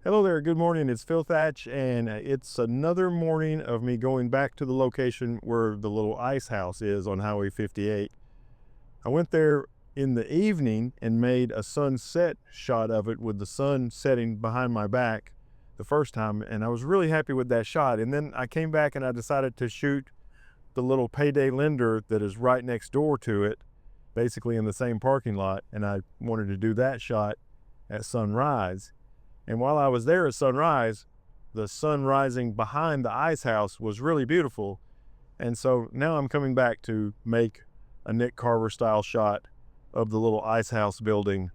Hello there, good morning. It's Thach, and it's another morning of me going back to the location where the little ice house is on Highway 58. I went there in the evening and made a sunset shot of it with the sun setting behind my back the first time, and I was really happy with that shot. And then I came back and I decided to shoot the little payday lender that is right next door to it, basically in the same parking lot, and I wanted to do that shot at sunrise. And while I was there at sunrise, the sun rising behind the ice house was really beautiful. And so now I'm coming back to make a Nick Carver style shot of the little ice house building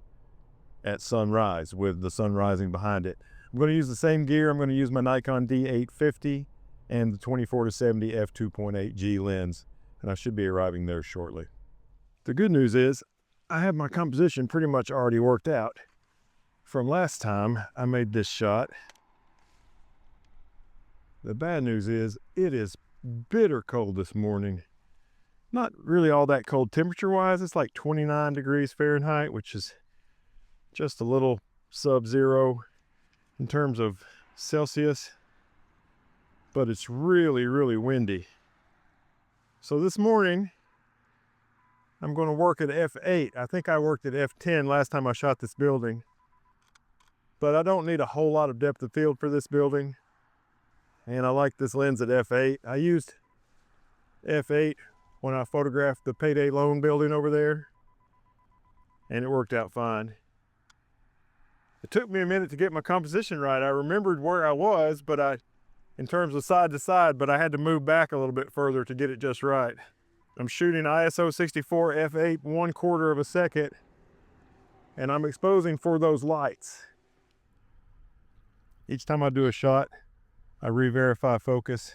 at sunrise with the sun rising behind it. I'm going to use the same gear. I'm going to use my Nikon D850 and the 24-70 f2.8G lens, and I should be arriving there shortly. The good news is I have my composition pretty much already worked out. From last time I made this shot. The bad news is it is bitter cold this morning. Not really all that cold temperature wise. It's like 29 degrees Fahrenheit, which is just a little sub-zero in terms of Celsius, but it's really, really windy. So this morning I'm going to work at f8. I think I worked at f10 last time I shot this building. But I don't need a whole lot of depth of field for this building. And I like this lens at f8. I used f8 when I photographed the payday loan building over there, and it worked out fine. It took me a minute to get my composition right. I remembered where I was, in terms of side to side, but I had to move back a little bit further to get it just right. I'm shooting ISO 64 f8 1/4 of a second, and I'm exposing for those lights. Each time I do a shot, I re-verify focus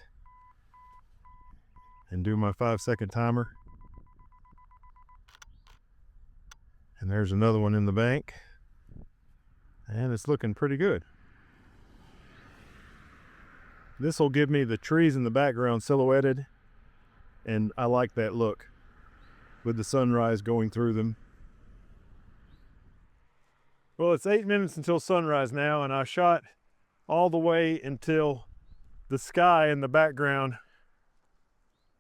and do my 5-second timer. And there's another one in the bank. And it's looking pretty good. This will give me the trees in the background silhouetted, and I like that look with the sunrise going through them. Well, it's 8 minutes until sunrise now, and I shot all the way until the sky in the background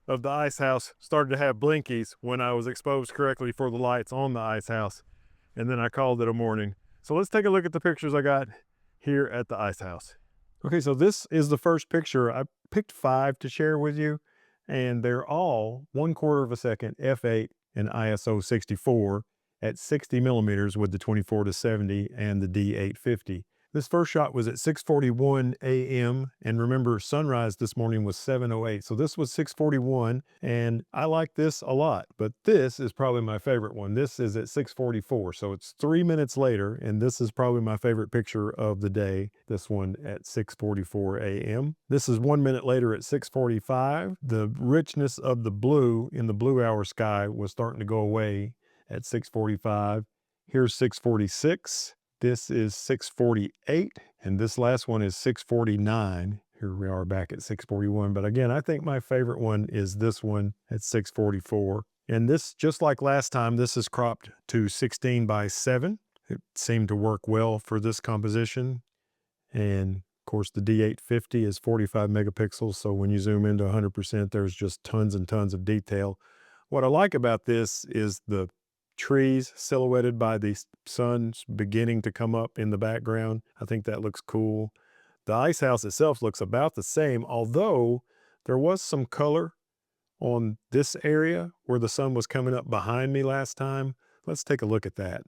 of the ice house started to have blinkies when I was exposed correctly for the lights on the ice house. And then I called it a morning. So let's take a look at the pictures I got here at the ice house. Okay, so this is the first picture. I picked 5 to share with you, and they're all 1/4 of a second f8 and ISO 64 at 60 millimeters with the 24-70 and the D850. This first shot was at 6:41 a.m. and remember, sunrise this morning was 7:08. So this was 6:41, and I like this a lot, but this is probably my favorite one. This is at 6:44, so it's 3 minutes later, and this is probably my favorite picture of the day, this one at 6:44 a.m. This is 1 minute later at 6:45. The richness of the blue in the blue hour sky was starting to go away at 6:45. Here's 6:46. This is 6:48, and this last one is 6:49. Here we are back at 6:41. But again, I think my favorite one is this one at 6:44. And this, just like last time, this is cropped to 16:7. It seemed to work well for this composition. And of course, the D850 is 45 megapixels. So when you zoom into 100%, there's just tons and tons of detail. What I like about this is the trees silhouetted by the sun's beginning to come up in the background. I think that looks cool. The ice house itself looks about the same, although there was some color on this area where the sun was coming up behind me last time. Let's take a look at that.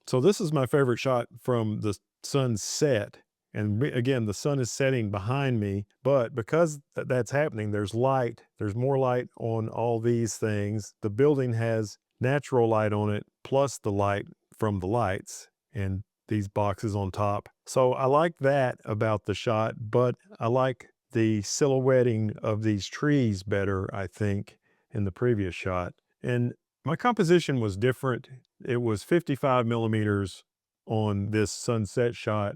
So this is my favorite shot from the sunset. And again, the sun is setting behind me, but because that's happening, there's light. There's more light on all these things. The building has natural light on it, plus the light from the lights and these boxes on top. So I like that about the shot, but I like the silhouetting of these trees better, I think, in the previous shot. And my composition was different. It was 55 millimeters on this sunset shot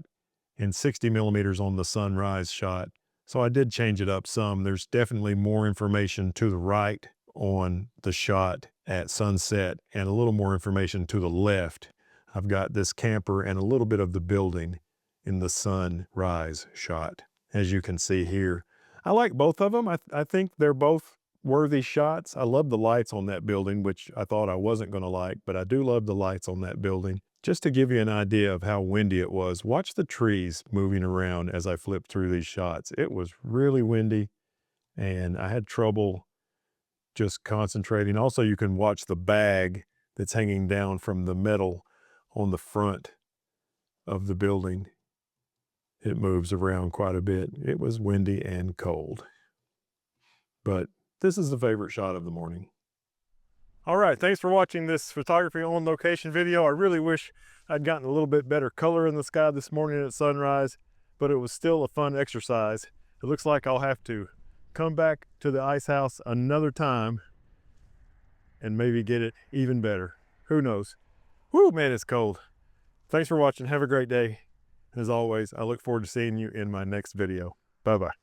and 60 millimeters on the sunrise shot. So I did change it up some. There's definitely more information to the right on the shot at sunset and a little more information to the left. I've got this camper and a little bit of the building in the sunrise shot, as you can see here. I like both of them. I think they're both worthy shots. I love the lights on that building, which I thought I wasn't going to like, but I do love the lights on that building. Just to give you an idea of how windy it was, watch the trees moving around as I flipped through these shots. It was really windy, and I had trouble just concentrating. Also, you can watch the bag that's hanging down from the metal on the front of the building. It moves around quite a bit. It was windy and cold, but this is the favorite shot of the morning. All right, thanks for watching this photography on location video. I really wish I'd gotten a little bit better color in the sky this morning at sunrise, but it was still a fun exercise. It looks like I'll have to come back to the Icehouse another time and maybe get it even better. Who knows? Woo, man, it's cold. Thanks for watching. Have a great day. As always, I look forward to seeing you in my next video. Bye-bye.